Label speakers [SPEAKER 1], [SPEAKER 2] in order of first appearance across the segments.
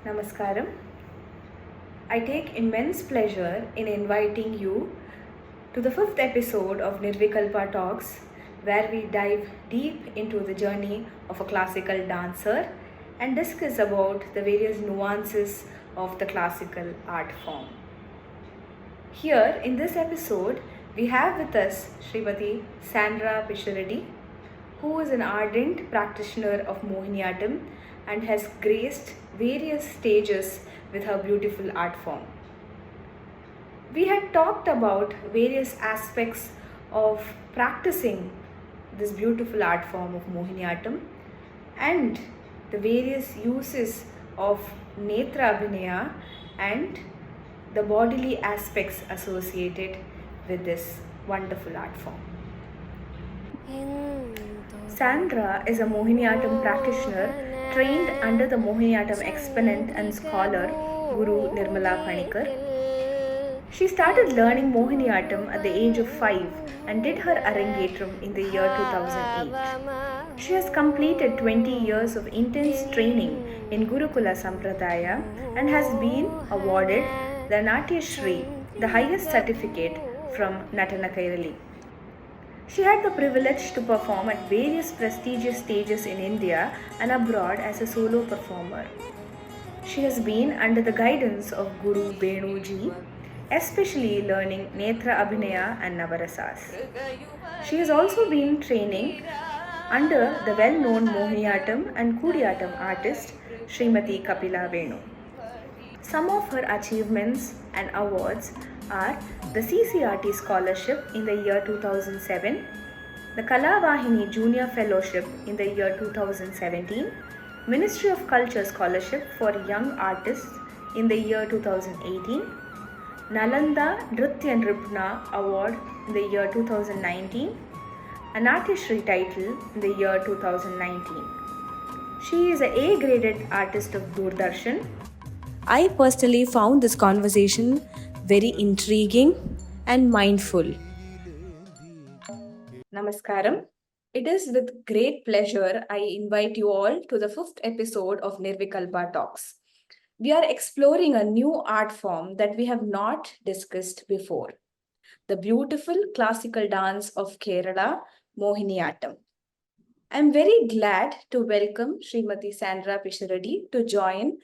[SPEAKER 1] Namaskaram. I take immense pleasure in inviting you to the fifth episode of Nirvikalpa Talks, where we dive deep into the journey of a classical dancer and discuss about the various nuances of the classical art form. Here in this episode, we have with us Srimati Sandra Pisharody, who is an ardent practitioner of Mohiniyattam and has graced various stages with her beautiful art form. We had talked about various aspects of practicing this beautiful art form of Mohiniyattam and the various uses of Netra Abhinaya and the bodily aspects associated with this wonderful art form. Sandra is a Mohiniyattam practitioner trained under the Mohiniyattam exponent and scholar Guru Nirvikalpa. She started learning Mohiniyattam at the age of 5 and did her Arangetram in the year 2008. She has completed 20 years of intense training in Gurukula Sampradaya and has been awarded the Natya Shri, the highest certificate from Natana Kairali. She had the privilege to perform at various prestigious stages in India and abroad as a solo performer. She has been under the guidance of Guru Benuji, especially learning Netra Abhinaya and Navarasas. She has also been training under the well-known Mohiniyattam and Kudiyattam artist Srimati Kapila Venu. Some of her achievements and awards are the CCRT Scholarship in the year 2007, the Kalavahini Junior Fellowship in the year 2017, Ministry of Culture Scholarship for Young Artists in the year 2018, Nalanda Nritya Nripna Award in the year 2019, a Natya Shri title in the year 2019. She is a A-graded artist of Doordarshan. I personally found this conversation very intriguing and mindful. Namaskaram. It is with great pleasure I invite you all to the fifth episode of Nirvikalpa Talks. We are exploring a new art form that we have not discussed before, the beautiful classical dance of Kerala, Mohiniyattam. I am very glad to welcome Srimati Sandra Pisharody to join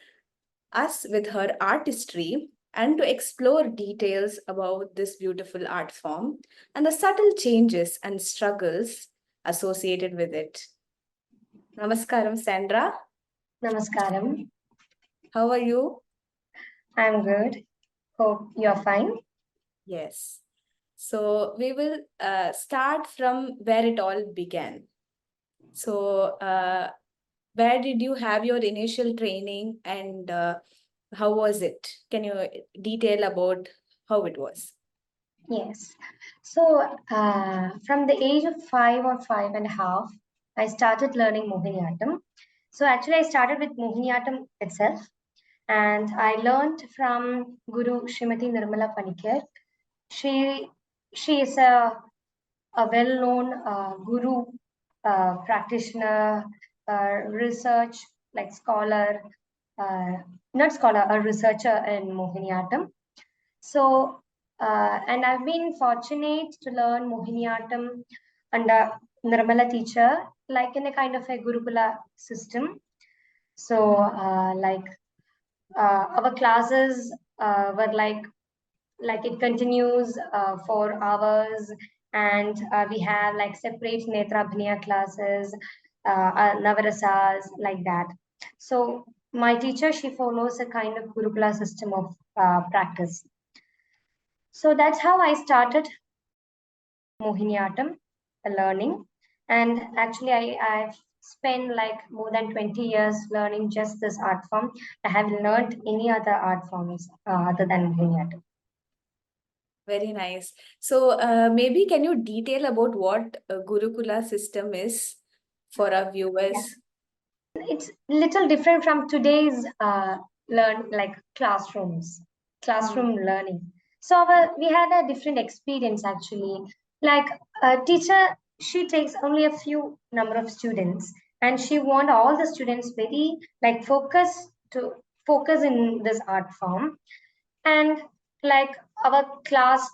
[SPEAKER 1] us with her artistry and to explore details about this beautiful art form and the subtle changes and struggles associated with it. Namaskaram, Sandra.
[SPEAKER 2] Namaskaram.
[SPEAKER 1] How are you?
[SPEAKER 2] I'm good. Hope you're fine.
[SPEAKER 1] Yes. So we will start from where it all began. So where did you have your initial training and how was it? Can you detail about how it was?
[SPEAKER 2] Yes. So from the age of 5 or 5.5, I started learning Mohiniyattam. So actually, I started with Mohiniyattam itself, and I learned from Guru Srimati Nirmala Panikar. She is a well-known guru, practitioner, research like scholar, not scholar, a researcher in Mohiniyattam. So, and I've been fortunate to learn Mohiniyattam under Nirmala teacher, like in a kind of a gurukula system. So, our classes were like it continues for hours, and we have like separate Netra Abhinaya classes, Navarasas, like that. So, my teacher, she follows a kind of gurukula system of practice. So that's how I started Mohiniyattam learning. And actually, I've spent like more than 20 years learning just this art form. I haven't learned any other art forms other than Mohiniyattam.
[SPEAKER 1] Very nice. So maybe can you detail about what a Gurukula system is for our viewers?
[SPEAKER 2] It's little different from today's classroom learning. So we had a different experience actually. Like a teacher, she takes only a few number of students, and she want all the students very like focus to focus in this art form. And like our class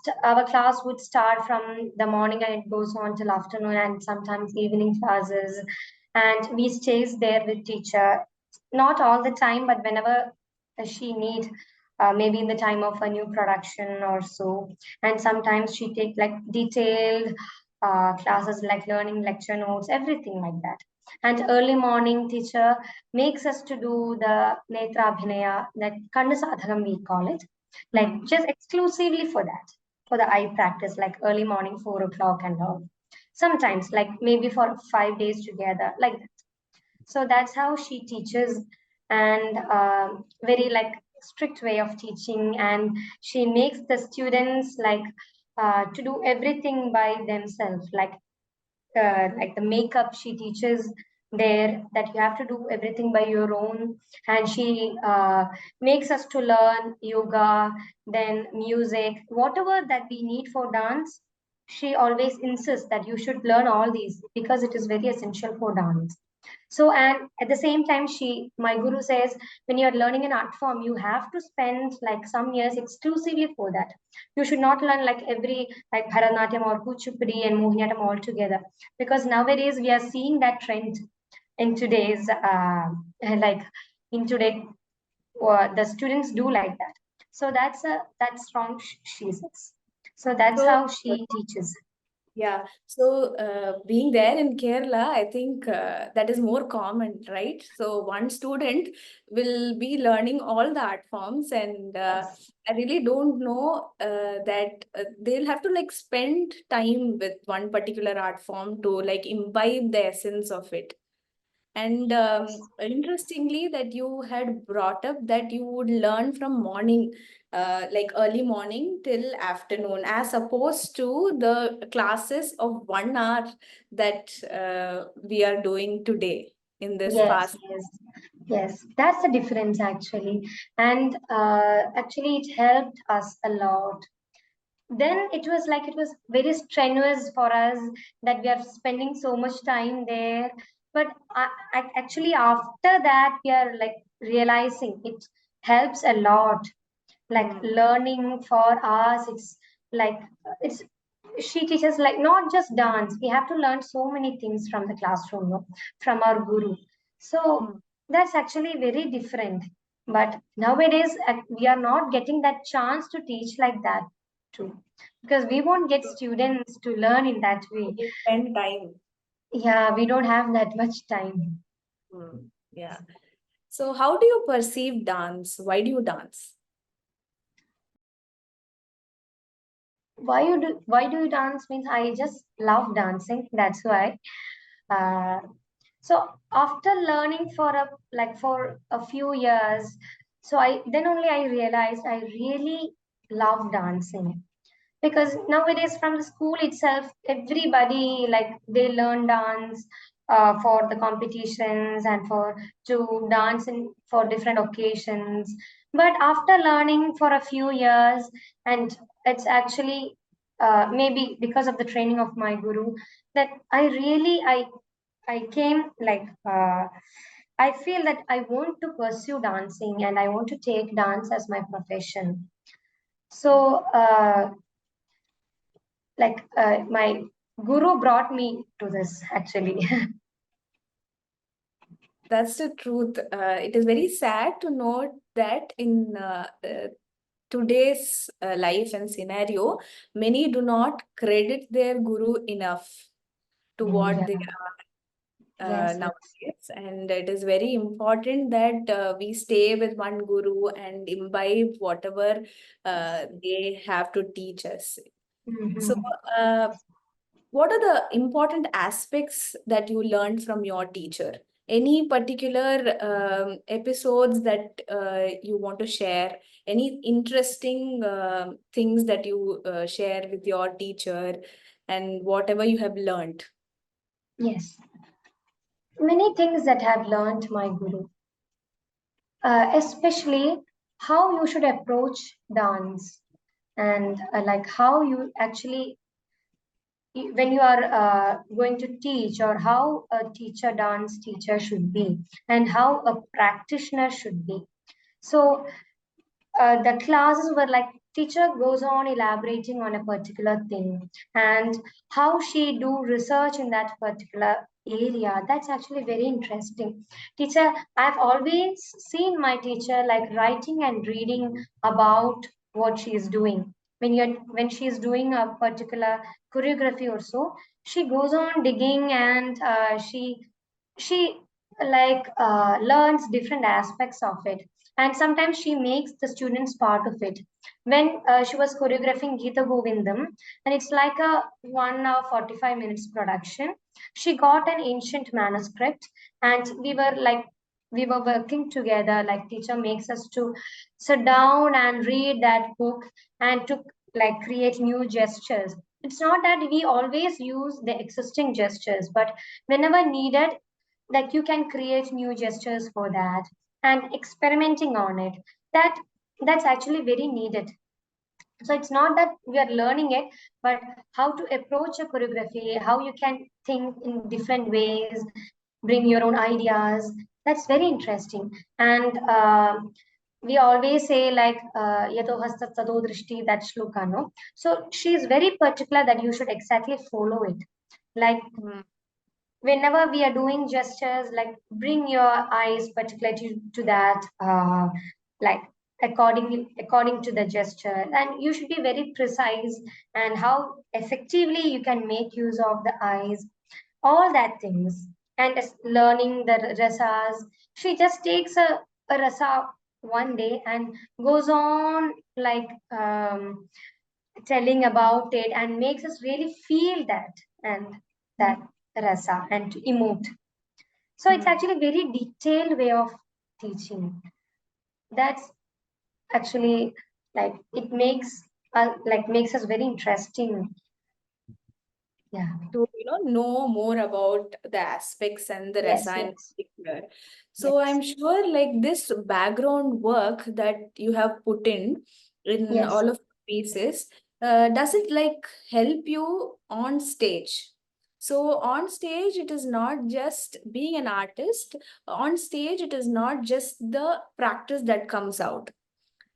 [SPEAKER 2] would start from the morning and it goes on till afternoon and sometimes evening classes, and we stays there with teacher, not all the time but whenever she need, maybe in the time of a new production or so. And sometimes she take like detailed classes like learning lecture notes, everything like that. And early morning teacher makes us to do the netra abhinaya, that kanna sadhakam we call it, like just exclusively for that, for the eye practice, like early morning 4 o'clock and all. Sometimes like maybe for 5 days together like that. So that's how she teaches. And very like strict way of teaching, and she makes the students like to do everything by themselves, like the makeup she teaches there, that you have to do everything by your own. And she makes us to learn yoga, then music, whatever that we need for dance. She always insists that you should learn all these because it is very essential for dance. So, and at the same time, my guru says, when you're learning an art form, you have to spend like some years exclusively for that. You should not learn like every, like Bharatanatyam or Kuchipudi and Mohiniyattam all together. Because nowadays we are seeing that trend in today's, like in today, the students do like that. So that's wrong, she says. So that's
[SPEAKER 1] So,
[SPEAKER 2] how she teaches.
[SPEAKER 1] yeah. So, being there in Kerala, I think that is more common, right? So, one student will be learning all the art forms, and
[SPEAKER 2] Yes.
[SPEAKER 1] I really don't know that they'll have to like spend time with one particular art form to like imbibe the essence of it. And interestingly, that you had brought up that you would learn from morning, like early morning till afternoon, as opposed to the classes of 1 hour that we are doing today in this
[SPEAKER 2] Yes,
[SPEAKER 1] fast.
[SPEAKER 2] yes, yes. That's the difference actually. And actually, it helped us a lot. Then it was like it was very strenuous for us that we are spending so much time there. But actually, after that, we are like realizing it helps a lot. Like
[SPEAKER 1] Mm.
[SPEAKER 2] learning for us, it's like it's she teaches like not just dance. We have to learn so many things from the classroom, no? From our guru. So
[SPEAKER 1] Mm.
[SPEAKER 2] that's actually very different. But nowadays we are not getting that chance to teach like that too, because we won't get
[SPEAKER 1] So
[SPEAKER 2] students to learn in that way.
[SPEAKER 1] we spend time.
[SPEAKER 2] Yeah, we don't have that much time.
[SPEAKER 1] Mm. Yeah. So, how do you perceive dance? Why do you dance?
[SPEAKER 2] Why do you dance means I just love dancing. That's why. Uh, so after learning for a few years, so I then only I realized I really love dancing. Because nowadays from the school itself everybody like they learn dance for the competitions and for to dance in for different occasions. But after learning for a few years, and it's actually maybe because of the training of my guru, that I came like I feel that I want to pursue dancing and I want to take dance as my profession. So my guru brought me to this actually.
[SPEAKER 1] That's the truth. It is very sad to note that in today's life and scenario, many do not credit their guru enough to what
[SPEAKER 2] Yeah,
[SPEAKER 1] they are
[SPEAKER 2] yes, yes.
[SPEAKER 1] nowadays. And it is very important that we stay with one guru and imbibe whatever they have to teach us. So,
[SPEAKER 2] Hmm.
[SPEAKER 1] uh, what are the important aspects that you learned from your teacher? Any particular episodes that you want to share? Any interesting things that you share with your teacher and whatever you have learned?
[SPEAKER 2] Yes, many things that I've learned my guru, especially how you should approach dance, and like how you actually when you are going to teach, or how a teacher dance teacher should be and how a practitioner should be. So the classes were like teacher goes on elaborating on a particular thing and how she do research in that particular area. That's actually very interesting. Teacher, I've always seen my teacher like writing and reading about what she is doing. When she is doing a particular choreography or so, she goes on digging and she like learns different aspects of it, and sometimes she makes the students part of it. When she was choreographing Geeta Govindam, and it's like a 1 hour 45 minutes production, she got an ancient manuscript, and we were working together. Like teacher makes us to sit down and read that book and to like create new gestures. It's not that we always use the existing gestures, but whenever needed, like you can create new gestures for that and experimenting on it. That's actually very needed. So it's not that we are learning it, but how to approach a choreography, how you can think in different ways, bring your own ideas. That's very interesting. And we always say like yato hasta tado drishti, that shloka, no? So she is very particular that you should exactly follow it. Like whenever we are doing gestures, like bring your eyes particularly to that like according to the gesture, and you should be very precise, and how effectively you can make use of the eyes, all that things. And as learning the rasas, she just takes a rasa one day and goes on like telling about it and makes us really feel that and that rasa and to emote. So it's actually a very detailed way of teaching. That's actually like it makes us very interesting. Yeah.
[SPEAKER 1] To know more about the aspects and the
[SPEAKER 2] Yes.
[SPEAKER 1] rasa in
[SPEAKER 2] Yes.
[SPEAKER 1] particular. So
[SPEAKER 2] Yes.
[SPEAKER 1] I'm sure like this background work that you have put in
[SPEAKER 2] Yes.
[SPEAKER 1] all of the pieces, does it like help you on stage? So on stage, it is not just being an artist. On stage, it is not just the practice that comes out.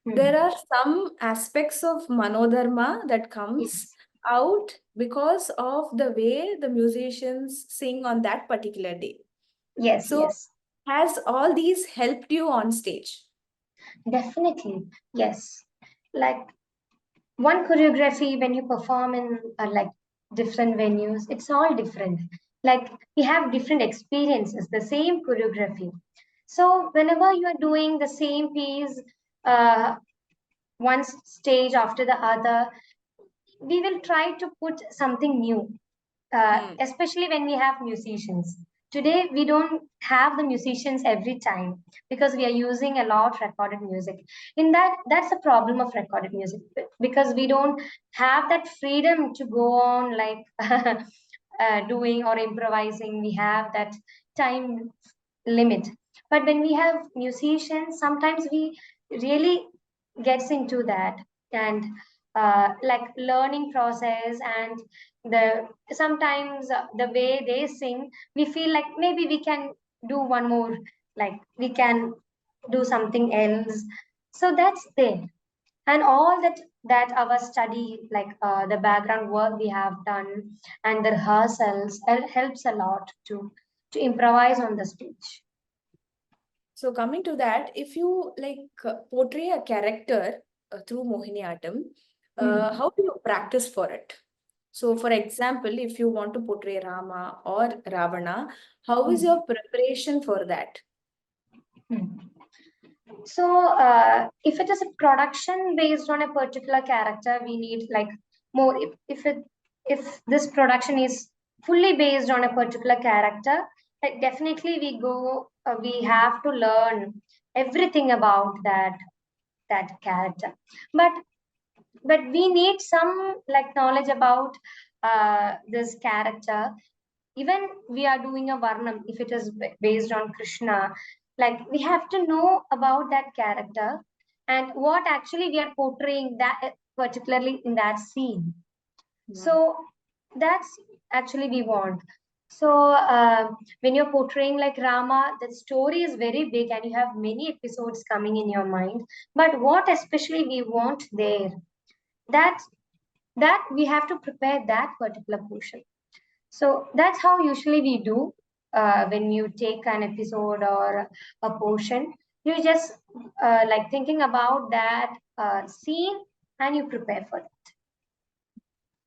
[SPEAKER 1] There
[SPEAKER 2] Hmm.
[SPEAKER 1] are some aspects of manodharma that comes
[SPEAKER 2] Yes.
[SPEAKER 1] out because of the way the musicians sing on that particular day.
[SPEAKER 2] Yes.
[SPEAKER 1] So
[SPEAKER 2] Yes.
[SPEAKER 1] has all these helped you on stage?
[SPEAKER 2] Definitely. Yes. Like one choreography when you perform in like different venues, it's all different. Like we have different experiences, the same choreography. So whenever you are doing the same piece, uh, one stage after the other, we will try to put something new,
[SPEAKER 1] Hmm.
[SPEAKER 2] especially when we have musicians. Today, we don't have the musicians every time because we are using a lot recorded music. In that, that's the problem of recorded music because we don't have that freedom to go on like doing or improvising. We have that time limit. But when we have musicians, sometimes we really gets into that, and like learning process, and the sometimes the way they sing, we feel like maybe we can do one more, like we can do something else. So that's there. And all that our study, like the background work we have done and the rehearsals helps a lot to improvise on the stage.
[SPEAKER 1] So coming to that, if you like portray a character through Mohiniyattam,
[SPEAKER 2] Hmm.
[SPEAKER 1] how do you practice for it? So, for example, if you want to portray Rama or Ravana, how is
[SPEAKER 2] Hmm.
[SPEAKER 1] your preparation for that?
[SPEAKER 2] Hmm. So, if it is a production based on a particular character, we need like more. If this production is fully based on a particular character, like definitely we go. We have to learn everything about that character. But we need some like knowledge about this character. Even we are doing a varnam, if it is based on Krishna, like we have to know about that character and what actually we are portraying that particularly in that scene. So that's actually we want. So when you're portraying like Rama, the story is very big and you have many episodes coming in your mind. But what especially we want there, that that we have to prepare that particular portion. So that's how usually we do when you take an episode or a portion. You just like thinking about that scene and you prepare for that.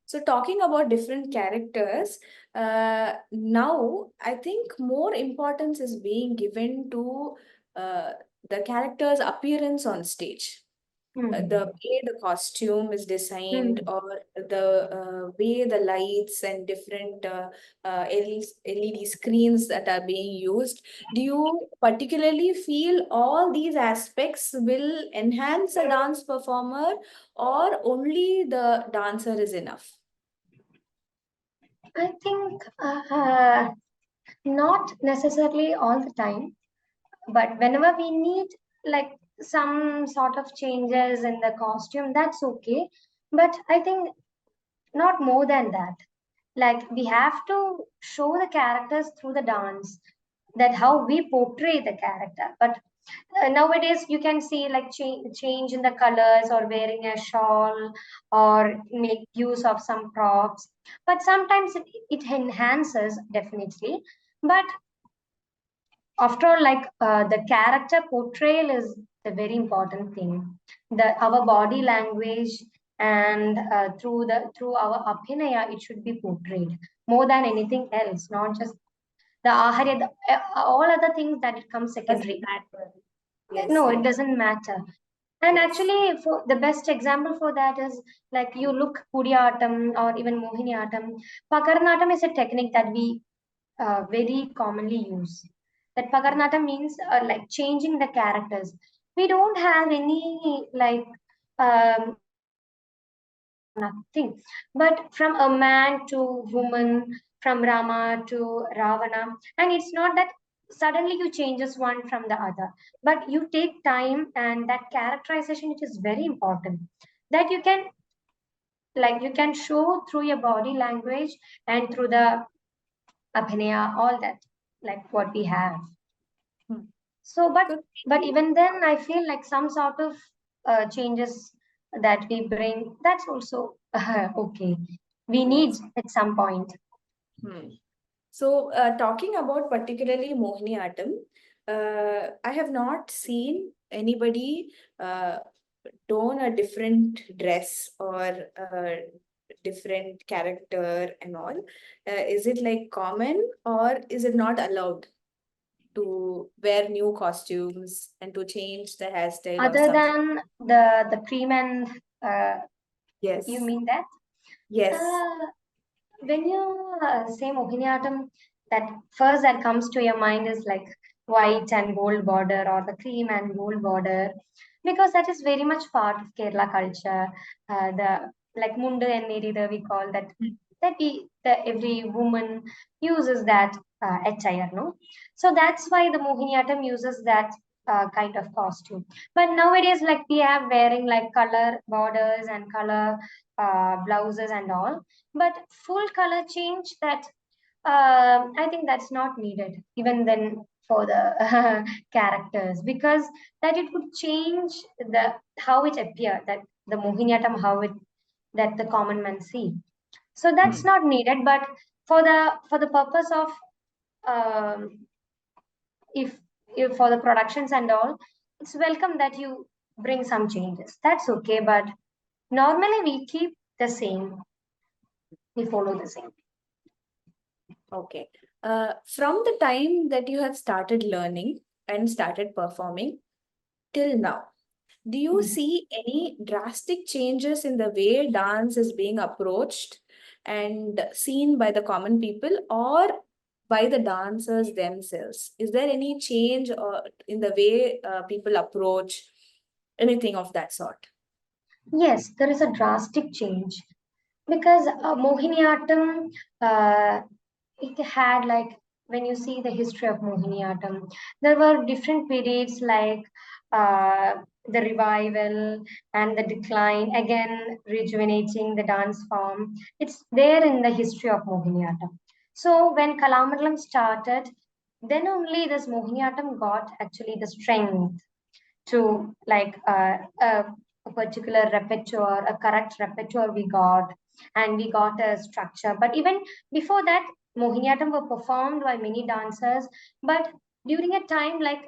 [SPEAKER 1] So, talking about different characters, now I think more importance is being given to uh, the character's appearance on stage. The
[SPEAKER 2] Hmm.
[SPEAKER 1] way the costume is designed,
[SPEAKER 2] Hmm.
[SPEAKER 1] or the way the lights and different LED screens that are being used. Do you particularly feel all these aspects will enhance a dance performer, or only the dancer is enough?
[SPEAKER 2] I think not necessarily all the time, but whenever we need like some sort of changes in the costume, that's okay. But I think not more than that. Like we have to show the characters through the dance, that how we portray the character. But nowadays you can see like change in the colors or wearing a shawl or make use of some props, but sometimes it enhances definitely. But after all, like the character portrayal is the very important thing, the our body language, and through our abhinaya it should be portrayed more than anything else, not just the aharya, all other things that it comes
[SPEAKER 1] Doesn't
[SPEAKER 2] secondary.
[SPEAKER 1] matter. Yes,
[SPEAKER 2] No, it
[SPEAKER 1] yes,
[SPEAKER 2] doesn't matter. And
[SPEAKER 1] yes.
[SPEAKER 2] actually for the best example for that is like you look Kudiyattam or even Mohiniyattam. Pakarnatam is a technique that we very commonly use. That Pakarnatam means like changing the characters. We don't have any like nothing, but from a man to woman, from Rama to Ravana, and it's not that suddenly you changes one from the other, but you take time, and that characterization it is very important. That you can like you can show through your body language and through the abhinaya, all that like what we have.
[SPEAKER 1] Hmm.
[SPEAKER 2] So, but
[SPEAKER 1] So,
[SPEAKER 2] but even then, I feel like some sort of changes that we bring, that's also okay. We need
[SPEAKER 1] yes.
[SPEAKER 2] at some point.
[SPEAKER 1] Hmm. So, talking about particularly Mohiniyattam, I have not seen anybody don a different dress or a different character and all. Is it like common, or is it not allowed to wear new costumes and to change the hairstyle or
[SPEAKER 2] Other
[SPEAKER 1] something?
[SPEAKER 2] than the pre-men, you
[SPEAKER 1] Yes,
[SPEAKER 2] mean that?
[SPEAKER 1] yes.
[SPEAKER 2] Uh, when you say Mohiniyattam, that first that comes to your mind is like white and gold border or the cream and gold border, because that is very much part of Kerala culture. The like mundu and nerida we call that, every woman uses that attire, no? So that's why the Mohiniyattam uses that kind of costume. But nowadays, like we have wearing like color borders and color blouses and all, but full color change, that I think that's not needed even then for the characters, because that it would change the how it appear, that the Mohiniyattam how it that the common man see. So that's
[SPEAKER 1] Hmm.
[SPEAKER 2] not needed. But for the purpose of um, if if for the productions and all, it's welcome that you bring some changes. That's okay. But normally we keep the same. We follow the same.
[SPEAKER 1] Okay. From the time that you have started learning and started performing till now, do you
[SPEAKER 2] Mm.
[SPEAKER 1] see any drastic changes in the way dance is being approached and seen by the common people, or by the dancers themselves? Is there any change or in the way people approach anything of that sort?
[SPEAKER 2] Yes, there is a drastic change, because Mohiniyattam, it had like, when you see the history of Mohiniyattam, there were different periods like the revival and the decline, again rejuvenating the dance form. It's there in the history of Mohiniyattam. So when Kalamandalam started, then only this Mohiniyattam got actually the strength to a particular repertoire, a correct repertoire we got, and we got a structure. But even before that, Mohiniyattam were performed by many dancers, but during a time like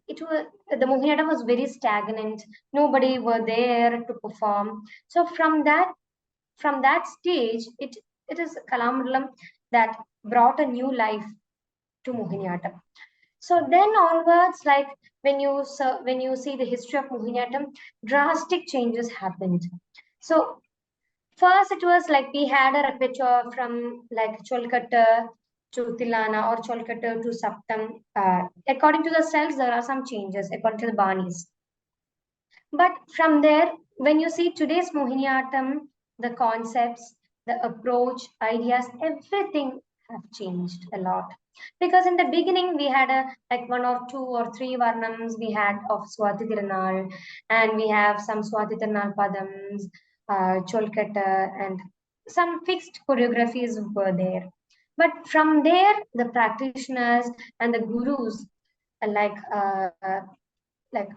[SPEAKER 2] it was the Mohiniyattam was very stagnant. Nobody were there to perform. So from that stage, it is Kalamandalam that brought a new life to Mohiniyattam. So then onwards, like when you see the history of Mohiniyattam, drastic changes happened. So first it was like we had a repertoire from like Cholkatta to Tilana or Cholkatta to Saptam. According to the styles, there are some changes according to the Banis. But from there, when you see today's Mohiniyattam, the concepts, the approach, ideas, everything have changed a lot. Because in the beginning, we had a like one or two or three varnams we had of Swati Tirunal, and we have some Swati Tirunal Padams, Cholkata, and some fixed choreographies were there. But from there, the practitioners and the gurus, uh, like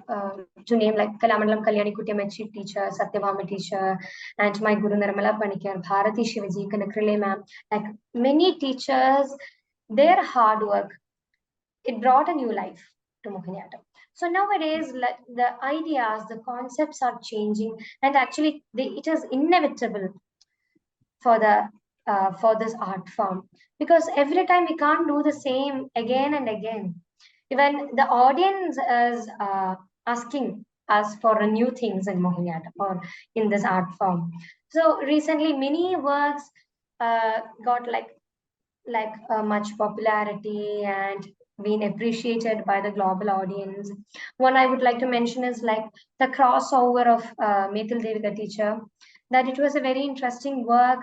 [SPEAKER 2] uh, to name like Kalamandalam Kalyani Kutyamachi teacher, Satyabhama teacher, and my Guru Nirmala Panikar, Bharati Shivaji, Kanakrile ma'am, like many teachers, their hard work, it brought a new life to Mohiniyattam. So nowadays, like, the ideas, the concepts are changing, and actually, it is inevitable for the for this art form because every time we can't do the same again and again. Even the audience is asking us for new things in Mohiniyattam or in this art form. So recently, many works got much popularity and been appreciated by the global audience. One I would like to mention is like the crossover of Methil Devika teacher, that it was a very interesting work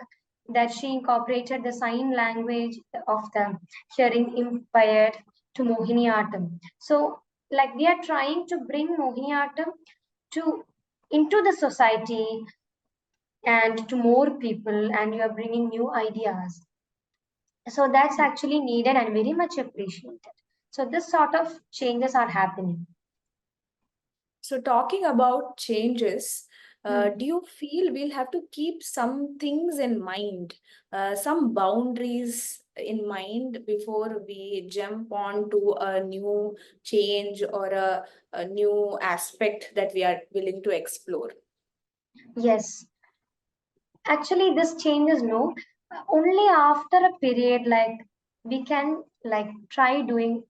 [SPEAKER 2] that she incorporated the sign language of the hearing impaired to Mohiniyattam. So, like we are trying to bring Mohiniyattam to into the society and to more people, and you are bringing new ideas. So that's actually needed and very much appreciated. So this sort of changes are happening.
[SPEAKER 1] So, talking about changes,
[SPEAKER 2] Hmm.
[SPEAKER 1] do you feel we'll have to keep some things in mind, some boundaries in mind before we jump on to a new change or a new aspect that we are willing to explore?
[SPEAKER 2] Yes, actually this changes no only after a period like we can like try doing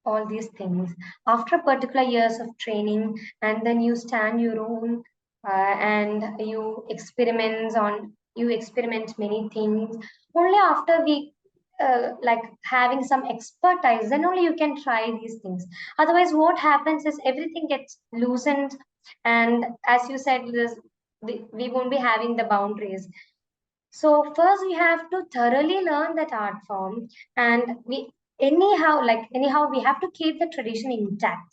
[SPEAKER 2] all these things after particular years of training, and then you stand your own and you experiment many things. Only after we like having some expertise, then only you can try these things. Otherwise what happens is everything gets loosened, and as you said, we won't be having the boundaries. So first we have to thoroughly learn that art form, and anyhow we have to keep the tradition intact.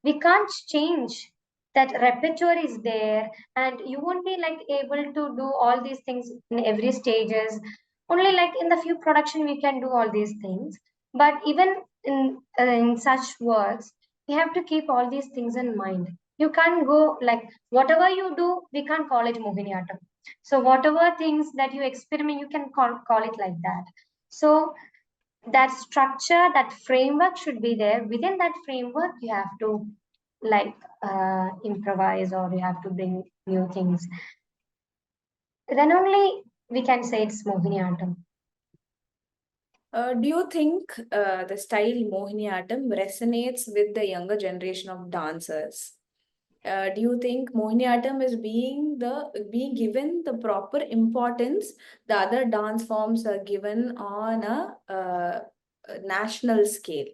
[SPEAKER 2] We can't change that repertoire is there, and you won't be like able to do all these things in every stages. Only like in the few production we can do all these things. But even in such works, we have to keep all these things in mind. You can't go like whatever you do, we can't call it Mohiniyattam. So whatever things that you experiment, you can call it like that. So that structure, that framework should be there. Within that framework, you have to like improvise, or you have to bring new things. Then only we can say it's Mohiniyattam.
[SPEAKER 1] Do you think the style Mohiniyattam resonates with the younger generation of dancers? Do you think Mohiniyattam is being given the proper importance the other dance forms are given on a national scale?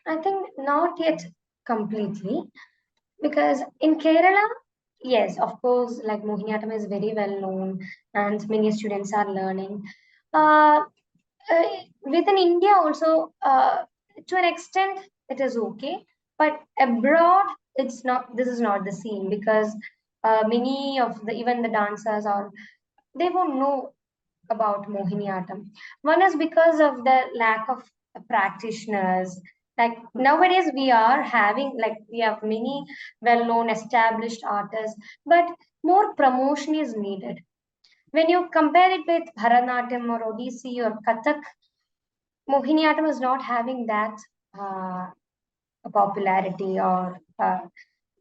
[SPEAKER 2] I think not yet completely, because in Kerala, yes, of course, like Mohiniyattam is very well known and many students are learning. Uh, Within India also, to an extent, it is okay, but abroad, it's not. This is not the scene because many of the even the dancers, or they won't know. about Mohiniyattam. One is because of the lack of practitioners. Like nowadays, we have many well-known established artists, but more promotion is needed. When you compare it with Bharatanatyam or Odissi or Kathak, Mohiniyattam is not having that uh, popularity, or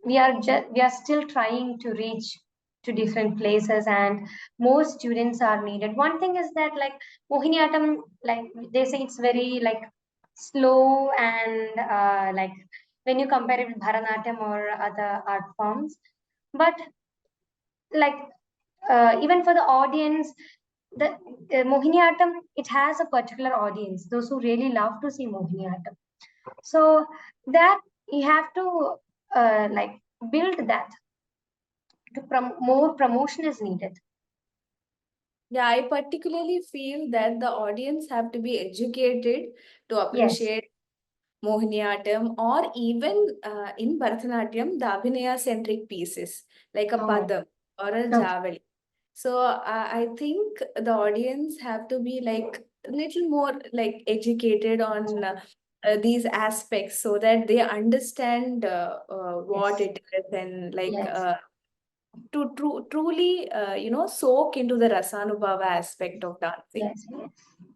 [SPEAKER 2] we are still trying to reach to different places, and more students are needed. One thing is that like Mohiniyattam, like they say it's very like slow, and like when you compare it with Bharatanatyam or other art forms, but like even for the audience, the Mohiniyattam, it has a particular audience, those who really love to see Mohiniyattam. So that you have to like build that to more promotion is needed.
[SPEAKER 1] Yeah, I particularly feel that the audience have to be educated to
[SPEAKER 2] Yes.
[SPEAKER 1] appreciate Mohiniyattam, or even in Bharatanatyam, the Abhinaya centric pieces like a
[SPEAKER 2] Oh,
[SPEAKER 1] Padam or a
[SPEAKER 2] okay.
[SPEAKER 1] Javali. So I think the audience have to be like a little more like educated on these aspects so that they understand what
[SPEAKER 2] Yes.
[SPEAKER 1] it is, and like
[SPEAKER 2] Yes.
[SPEAKER 1] to truly soak into the Rasanubhava aspect of dancing.
[SPEAKER 2] Yes. Yes.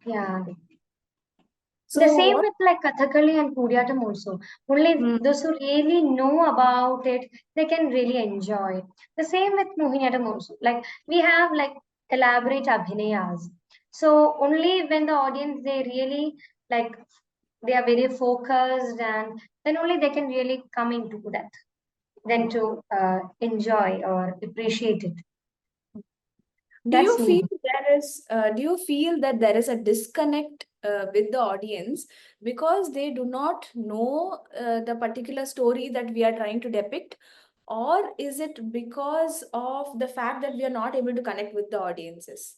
[SPEAKER 2] Yeah. The
[SPEAKER 1] So
[SPEAKER 2] same
[SPEAKER 1] what?
[SPEAKER 2] with like Kathakali and Kudyatam also. Only
[SPEAKER 1] Hmm.
[SPEAKER 2] those who really know about it, they can really enjoy. The same with Mohiniyattam also. Like we have like elaborate abhinayas. So only when the audience they really like they are very focused, and then only they can really come into that. Then to enjoy or appreciate it.
[SPEAKER 1] Do you
[SPEAKER 2] That's
[SPEAKER 1] feel
[SPEAKER 2] needed.
[SPEAKER 1] do you feel that there is a disconnect with the audience because they do not know the particular story that we are trying to depict, or is it because of the fact that we are not able to connect with the audiences?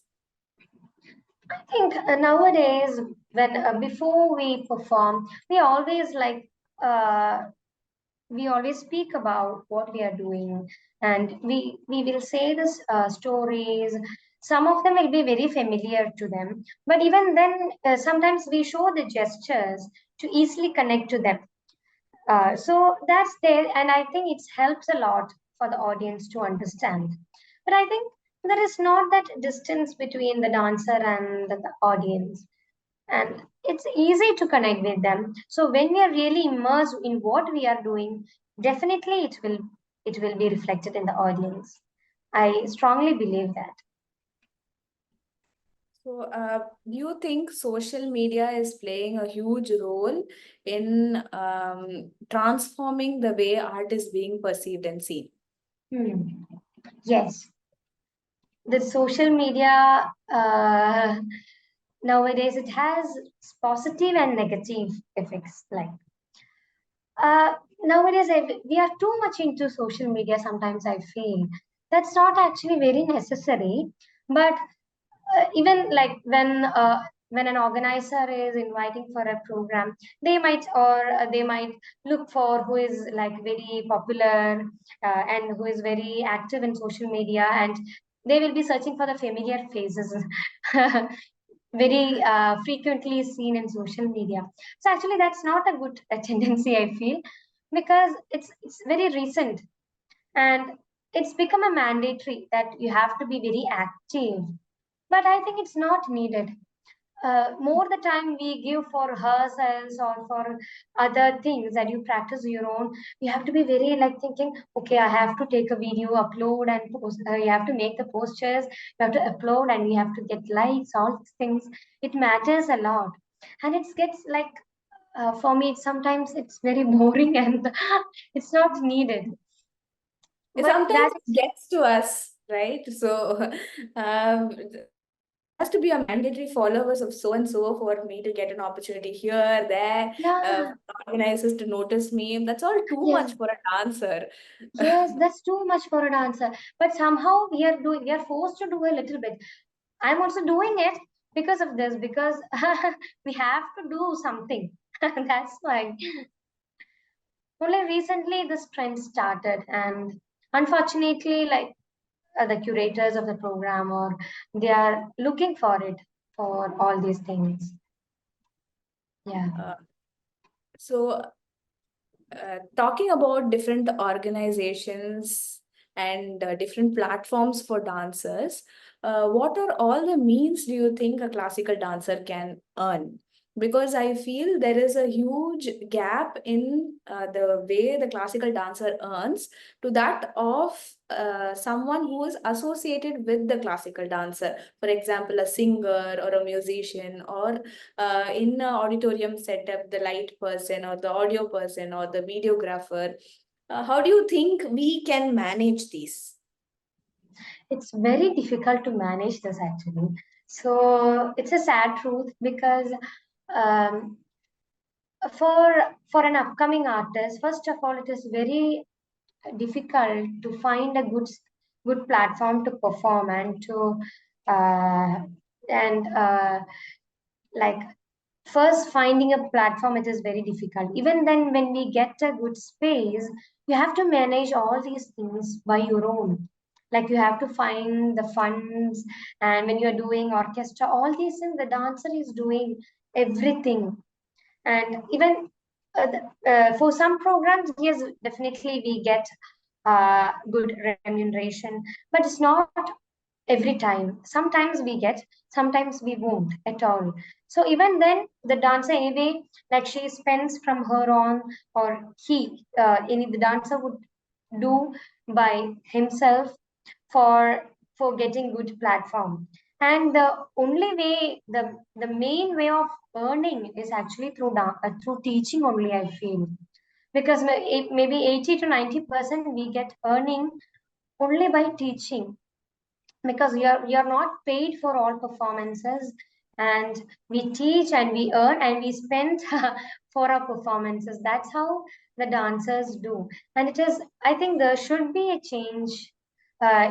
[SPEAKER 2] I think nowadays, when before we perform, uh, we always speak about what we are doing, and we will say this stories. Some of them will be very familiar to them, but even then, sometimes we show the gestures to easily connect to them. So that's there, and I think it helps a lot for the audience to understand. But I think there is not that distance between the dancer and the audience, and it's easy to connect with them. So when we are really immersed in what we are doing, definitely it will be reflected in the audience. I strongly believe that.
[SPEAKER 1] So, do you think social media is playing a huge role in transforming the way art is being perceived and seen?
[SPEAKER 2] Hmm. Yes, the social media nowadays it has positive and negative effects. Like nowadays, we are too much into social media. Sometimes I feel that's not actually very necessary, but even like when an organizer is inviting for a program, they might look for who is like very popular and who is very active in social media, and they will be searching for the familiar faces very frequently seen in social media. So actually that's not a good tendency, I feel, because it's very recent, and it's become a mandatory that you have to be very active, but I think it's not needed. More the time we give for ourselves or for other things that you practice your own, you have to be very like thinking, okay, I have to take a video, upload and post. You have to make the postures, you have to upload, and you have to get likes. All these things, it matters a lot, and it gets like for me, sometimes it's very boring and it's not needed. But
[SPEAKER 1] Sometimes
[SPEAKER 2] that
[SPEAKER 1] it
[SPEAKER 2] is,
[SPEAKER 1] gets to us, right? So, there has to be a mandatory followers of so and so for me to get an opportunity here, there,
[SPEAKER 2] yeah,
[SPEAKER 1] for organizers to notice me. That's all too
[SPEAKER 2] yes.
[SPEAKER 1] much for a dancer.
[SPEAKER 2] Yes, that's too much for a dancer. But somehow we are forced to do a little bit. I'm also doing it because of this, because we have to do something. That's why. Only recently this trend started, and unfortunately, like the curators of the program, or they are looking for it for all these things. Yeah.
[SPEAKER 1] So, talking about different organizations and different platforms for dancers, what are all the means do you think a classical dancer can earn? Because I feel there is a huge gap in the way the classical dancer earns to that of someone who is associated with the classical dancer. For example, a singer or a musician, or in an auditorium setup, the light person or the audio person or the videographer. How do you think we can manage these?
[SPEAKER 2] It's very difficult to manage this actually. So it's a sad truth because um, for an upcoming artist, first of all, it is very difficult to find a good platform to perform and to uh, and like first finding a platform, it is very difficult. Even then, when we get a good space, you have to manage all these things by your own. Like you have to find the funds, and when you're doing orchestra, all these things, the dancer is doing everything. And even for some programs, yes, definitely we get good remuneration, but it's not every time. Sometimes we get, sometimes we won't at all. So even then, the dancer anyway, like she spends from her on, or any the dancer would do by himself for getting good platform. And the only way, the main way of earning is actually through teaching only, I feel, because maybe 80 to 90% we get earning only by teaching, because we are not paid for all performances, and we teach and we earn and we spend for our performances. That's how the dancers do. And it is, I think there should be a change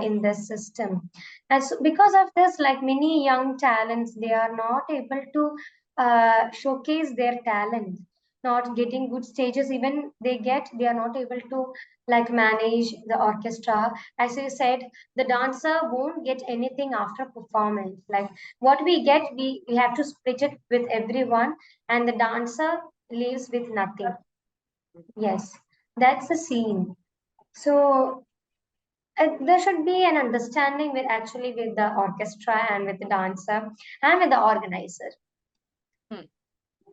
[SPEAKER 2] in this system. And so because of this, like many young talents, they are not able to showcase their talent, not getting good stages. Even they are not able to like manage the orchestra. As you said, the dancer won't get anything after performance. Like what we get, we have to split it with everyone, and the dancer leaves with nothing. Yes, that's the scene. So there should be an understanding with actually with the orchestra and with the dancer and with the organizer.
[SPEAKER 1] Hmm.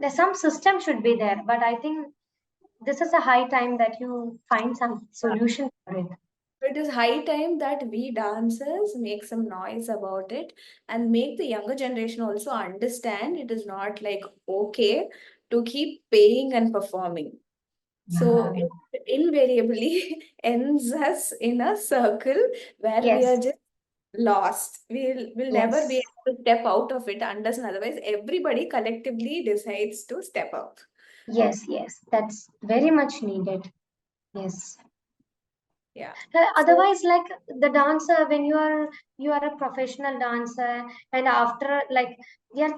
[SPEAKER 2] There's some system should be there, but I think this is a high time that you find some solution for it.
[SPEAKER 1] It is high time that we dancers make some noise about it and make the younger generation also understand it is not like okay to keep paying and performing. So
[SPEAKER 2] Yeah.
[SPEAKER 1] it invariably ends us in a circle where we are
[SPEAKER 2] Yes,
[SPEAKER 1] just lost. We'll never be
[SPEAKER 2] yes,
[SPEAKER 1] able to step out of it unless and otherwise everybody collectively decides to step out.
[SPEAKER 2] yes, yes. That's very much needed. Yes.
[SPEAKER 1] Yeah. So
[SPEAKER 2] Otherwise, like the dancer, when you are a professional dancer, and after like yeah,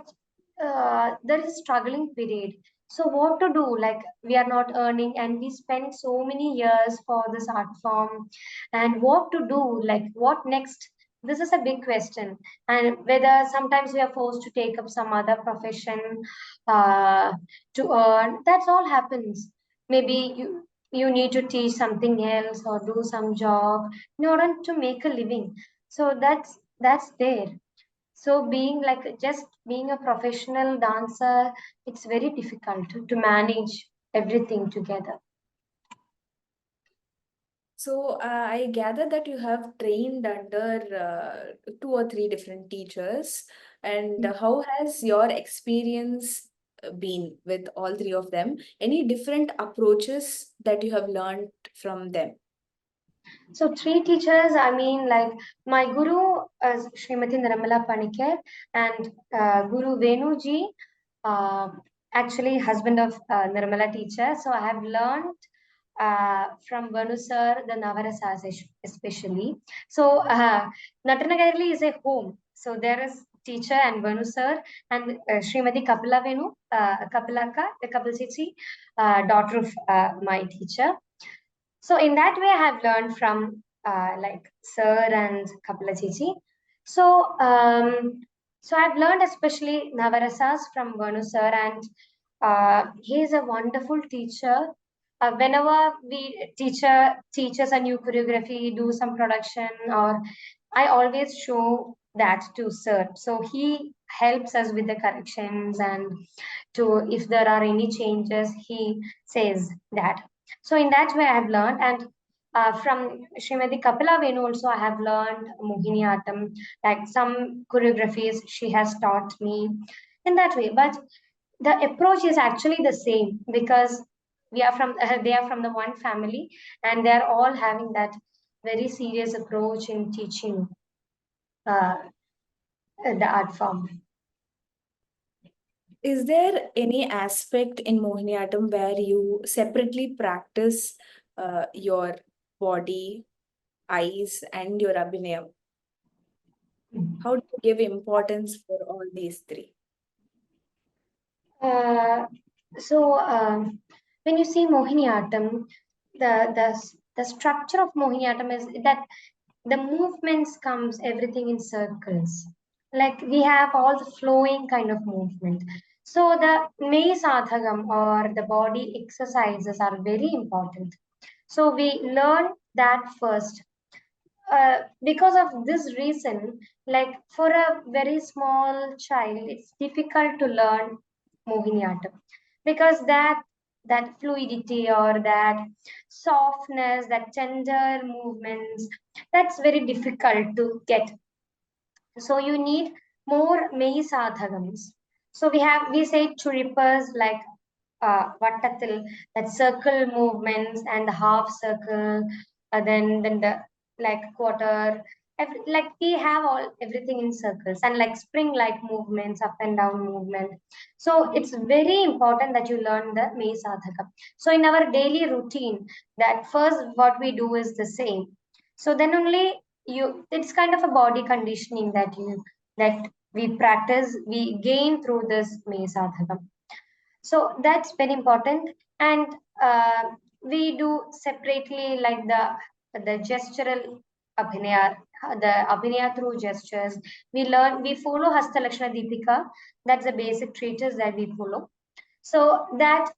[SPEAKER 2] there is a struggling period. So what to do? Like we are not earning, and we spend so many years for this art form, and what to do? Like what next? This is a big question, and whether sometimes we are forced to take up some other profession uh, to earn. That's all happens. Maybe you need to teach something else or do some job in order to make a living. So that's there. So being like just being a professional dancer, it's very difficult to manage everything together.
[SPEAKER 1] I gather that you have trained under two or three different teachers. And how has your experience been with all three of them? Any different approaches that you have learned from them?
[SPEAKER 2] So three teachers, I mean, like my guru is Srimati Nirmala Panikar, and Guru Venuji, uh, actually husband of Nirmala teacher. So I have learned from Venu sir the Navarasas especially. So Natanagarli is a home. So there is teacher and Venu sir and Srimati Kapila Venu, Kapilaka, the Kapil Chichi, daughter of my teacher. So in that way, I have learned from like Sir and Kapila Chichi. So, so I've learned especially Navarasas from Vanu Sir, and he is a wonderful teacher. Whenever we teaches a new choreography, do some production, or I always show that to Sir. So he helps us with the corrections, and to if there are any changes, he says that. So in that way, I have learned, and from Srimati Kapila Venu also I have learned Mohiniyattam, like some choreographies she has taught me in that way. But the approach is actually the same because we are from they are from the one family, and they are all having that very serious approach in teaching uh, the art form.
[SPEAKER 1] Is there any aspect in Mohiniyattam where you separately practice your body, eyes, and your abhinayam? How do you give importance for all these three?
[SPEAKER 2] Uh, so when you see Mohiniyattam, the structure of Mohiniyattam is that the movements comes everything in circles. Like we have all the flowing kind of movement. So the May Sadhagam or the body exercises are very important. So we learn that first. Because of this reason, like for a very small child, it's difficult to learn Mohiniyattam because that fluidity or that softness, that tender movements, that's very difficult to get. So you need more Mehi sadhagams. So we say churipas like vattatil, that circle movements and the half circle, then the like quarter, like we have all everything in circles, and like spring like movements, up and down movement. So it's very important that you learn the May Sadhaka. So in our daily routine, that first what we do is the same. So then only it's kind of a body conditioning that we practice, we gain through this May Sadhaka. So that's very important. And we do separately like the gestural abhinaya, the abhinaya through gestures. We follow Hasta Lakshana Deepika. That's the basic treatise that we follow. So that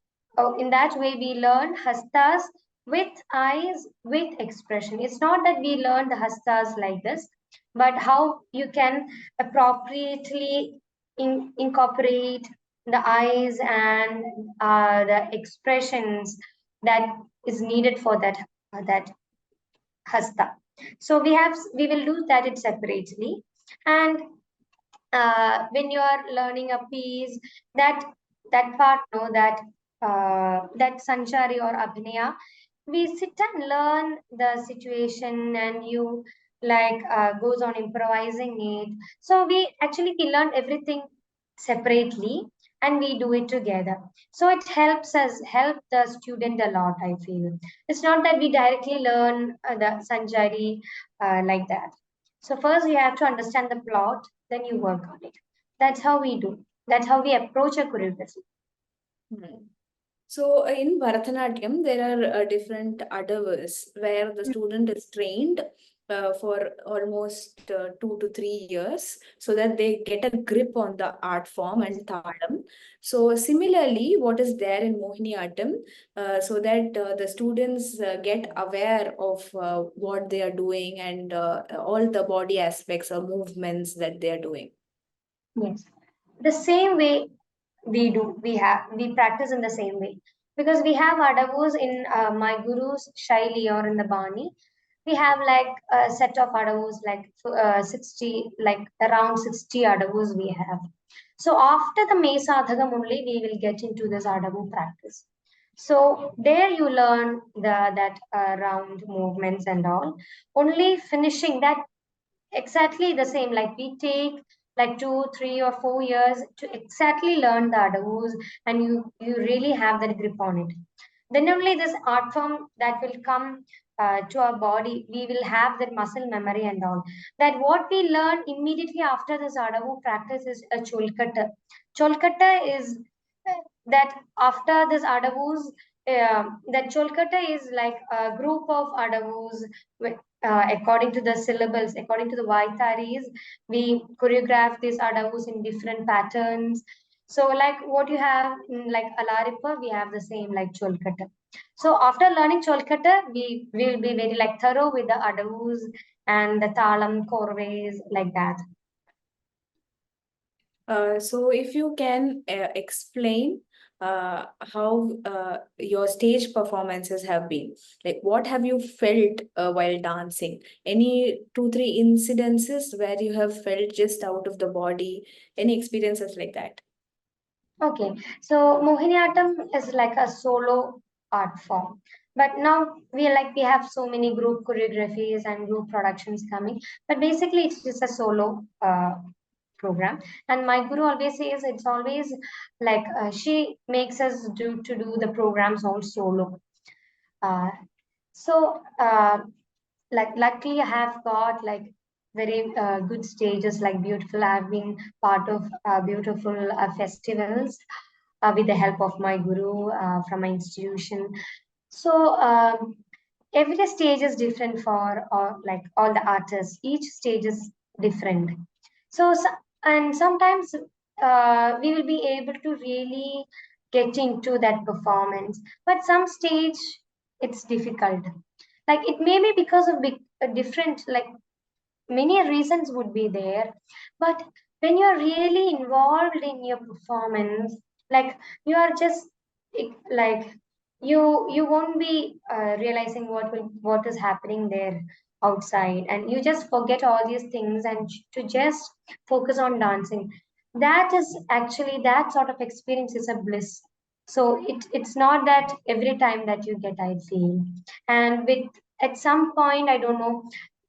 [SPEAKER 2] in that way we learn hastas with eyes, with expression. It's not that we learn the hastas like this, but how you can appropriately incorporate the eyes and the expressions that is needed for that hasta. So we will do that it separately. And when you are learning a piece, that that part, no, that sanchari or abhinaya, we sit and learn the situation, and you like goes on improvising it. So we learn everything separately, and we do it together. So it help the student a lot, I feel. It's not that we directly learn the sanchari like that. So first you have to understand the plot, then you work on it. That's how we do. That's how we approach a choreography.
[SPEAKER 1] Hmm. So in Bharatanatyam, there are different adavas where the student is trained for almost 2 to 3 years so that they get a grip on the art form and thalam. So similarly, what is there in Mohiniyattam so that the students get aware of what they are doing and all the body aspects or movements that they are doing.
[SPEAKER 2] Yes. The same way we practice in the same way because we have adavus in my guru's shaili or in the bani. We have like a set of adavus like 60, like around 60 adavus we have. So after the Mesadhagam only we will get into this adavu practice. So there you learn that round movements and all. Only finishing that exactly the same. Like we take like 2, 3, or 4 years to exactly learn the adavus, and you really have that grip on it. Then only this art form that will come to our body. We will have that muscle memory and all. That what we learn immediately after this adavu practice is a cholkata. Cholkata is that after this adavus, that cholkata is like a group of adavus according to the syllables, according to the Vaitaris, we choreograph these adavus in different patterns. So, like what you have in like Alaripa, we have the same like Cholkata. So, after learning Cholkata, we will be very like thorough with the adavus and the talam, korves, like that.
[SPEAKER 1] So, if you can explain how your stage performances have been, like what have you felt while dancing? Any two, three incidences where you have felt just out of the body? Any experiences like that?
[SPEAKER 2] Okay, so Mohiniyattam is like a solo art form. But now we have so many group choreographies and group productions coming. But basically, it's just a solo program. And my guru always says it's always like she makes us do the programs all solo. Uh, so like luckily I have got like very good stages, like beautiful. I've been part of beautiful festivals with the help of my guru from my institution. So every stage is different for like all the artists. Each stage is different. So and sometimes we will be able to really get into that performance, but some stage it's difficult. Like it may be because of different like many reasons would be there, but when you're really involved in your performance, like you are just like you won't be realizing what is happening there outside, and you just forget all these things and to just focus on dancing. That is actually, that sort of experience is a bliss. So it's not that every time that you get, I feel. And with, at some point, I don't know,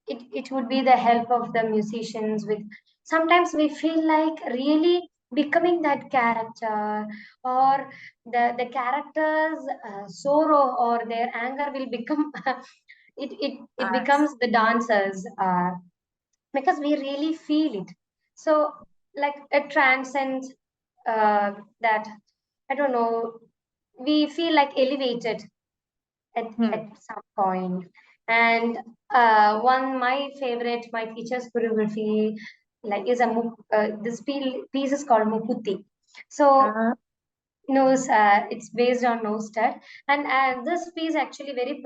[SPEAKER 2] it would be the help of the musicians. With sometimes we feel like really becoming that character, or the characters sorrow or their anger will become it becomes the dancers, because we really feel it. So like it transcends that, I don't know, we feel like elevated at
[SPEAKER 1] Hmm.
[SPEAKER 2] some point. And one my favorite, my teacher's choreography, like is this piece is called Mukuti. So
[SPEAKER 1] Uh,
[SPEAKER 2] nose, it's based on nose stud, and this piece actually very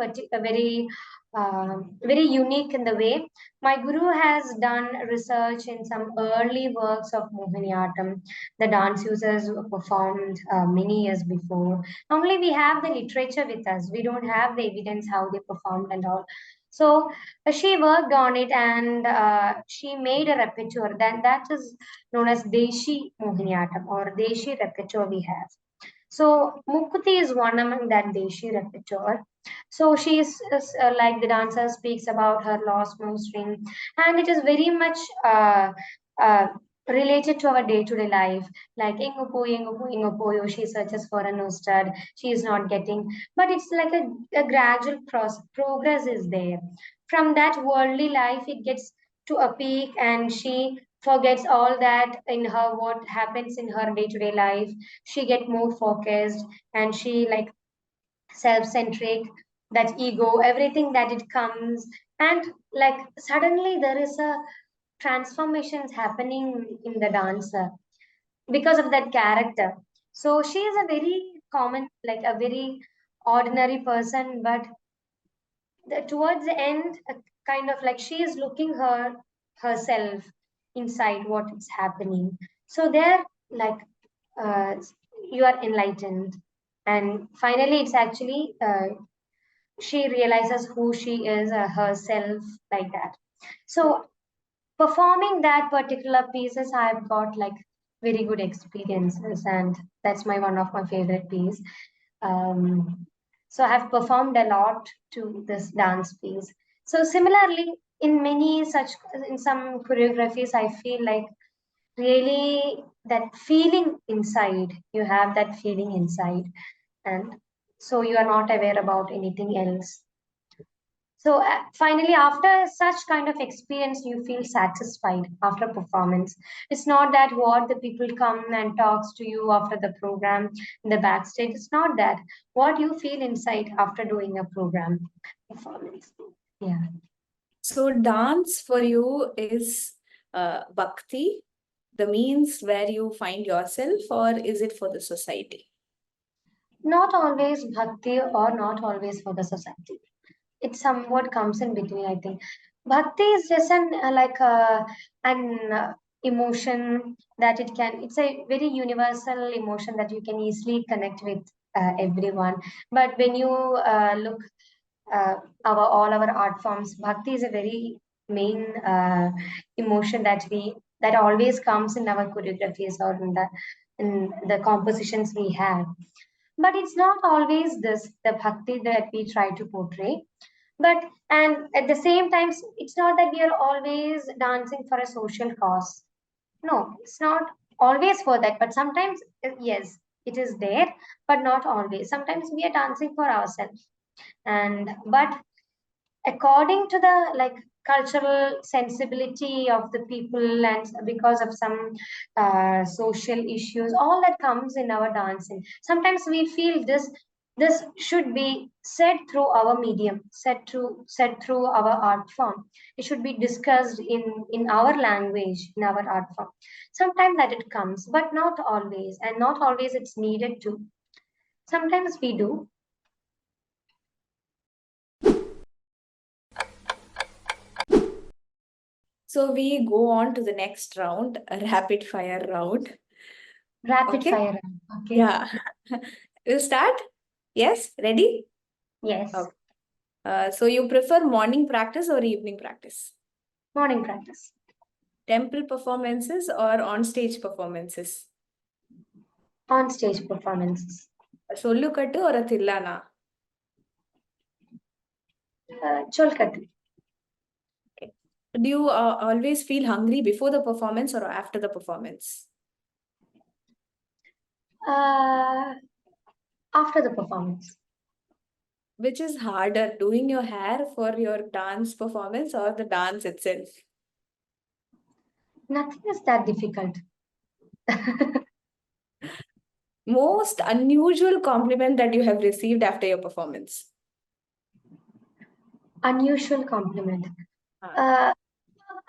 [SPEAKER 2] unique in the way my guru has done research in some early works of Mohiniyattam. The dance users were performed many years before. Only we have the literature with us, we don't have the evidence how they performed and all. So she worked on it, and she made a repertoire that is known as Deshi Mohiniyattam, or Deshi repertoire we have. So Mukuti is one among that Deshi repertoire. So she is like the dancer speaks about her lost string, and it is very much uh, related to our day-to-day life. Like Ingupu, Ingupu, Ingupu, she searches for a no stud, she is not getting, but it's like a gradual progress is there. From that worldly life, it gets to a peak, and she forgets all that in her what happens in her day-to-day life. She get more focused, and she like self-centric, that ego, everything that it comes, and like suddenly there is a transformations happening in the dancer because of that character. So she is a very common, like a very ordinary person, but towards the end, kind of like she is looking herself inside what is happening. So there, like uh, you are enlightened, and finally it's actually she realizes who she is, herself, like that. So performing that particular pieces, I've got like very good experiences, and that's my one of my favorite piece. Um, so I have performed a lot to this dance piece. So similarly, in many such, in some choreographies, I feel like really that feeling inside, you have that feeling inside, and so you are not aware about anything else. So finally, after such kind of experience, you feel satisfied after performance. It's not that what the people come and talks to you after the program in the backstage. It's not that. What you feel inside after doing a program performance. Yeah.
[SPEAKER 1] So dance for you is bhakti, the means where you find yourself, or is it for the society?
[SPEAKER 2] Not always bhakti or not always for the society. It somewhat comes in between, I think. Bhakti is just an emotion that it's a very universal emotion that you can easily connect with everyone. But when you look our all our art forms, bhakti is a very main emotion that always comes in our choreographies or in the compositions we have. But it's not always this the bhakti that we try to portray. But and at the same time, it's not that we are always dancing for a social cause. No, it's not always for that. But sometimes, yes, it is there, but not always. Sometimes we are dancing for ourselves. And but according to the cultural sensibility of the people and because of some social issues, all that comes in our dancing, sometimes we feel this should be said through our medium, said through our art form. It should be discussed in our language, in our art form. Sometimes that it comes, but not always, and not always it's needed to. Sometimes we do.
[SPEAKER 1] So we go on to the next round, a rapid fire round.
[SPEAKER 2] Rapid
[SPEAKER 1] Okay?
[SPEAKER 2] fire. Okay.
[SPEAKER 1] Yeah. We'll start? Yes? Ready?
[SPEAKER 2] Yes.
[SPEAKER 1] Okay. So you prefer morning practice or evening practice?
[SPEAKER 2] Morning practice.
[SPEAKER 1] Temple performances or on-stage performances?
[SPEAKER 2] On stage performances.
[SPEAKER 1] A sollukattu or a thillana?
[SPEAKER 2] Cholkattu.
[SPEAKER 1] Okay. Do you always feel hungry before the performance or after the performance?
[SPEAKER 2] After the performance.
[SPEAKER 1] Which is harder, doing your hair for your dance performance or the dance itself?
[SPEAKER 2] Nothing is that difficult.
[SPEAKER 1] Most unusual compliment that you have received after your performance?
[SPEAKER 2] Unusual compliment.
[SPEAKER 1] Ah.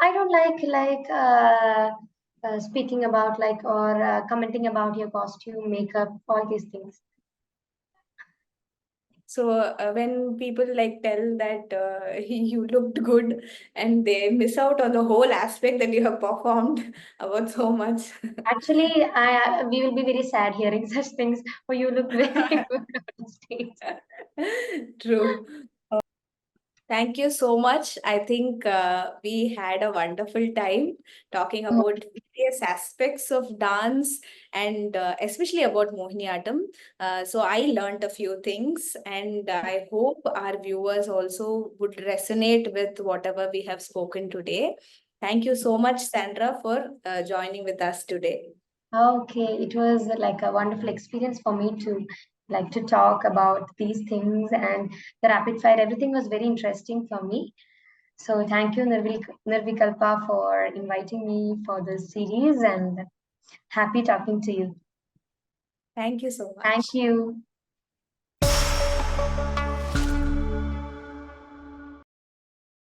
[SPEAKER 2] I don't speaking about or commenting about your costume, makeup, all these things.
[SPEAKER 1] So when people tell that you looked good and they miss out on the whole aspect that you have performed about so much.
[SPEAKER 2] Actually, we will be very sad hearing such things. Oh, you look very good on stage.
[SPEAKER 1] True. Thank you so much. I think we had a wonderful time talking about various aspects of dance and especially about Mohiniyattam. So I learned a few things, and I hope our viewers also would resonate with whatever we have spoken today. Thank you so much, Sandra, for joining with us today.
[SPEAKER 2] Okay, it was like a wonderful experience for me to talk about these things and the rapid fire. Everything was very interesting for me. So thank you, Nirvikalpa, for inviting me for this series and happy talking to you.
[SPEAKER 1] Thank you so
[SPEAKER 2] Thank
[SPEAKER 1] much.
[SPEAKER 2] you.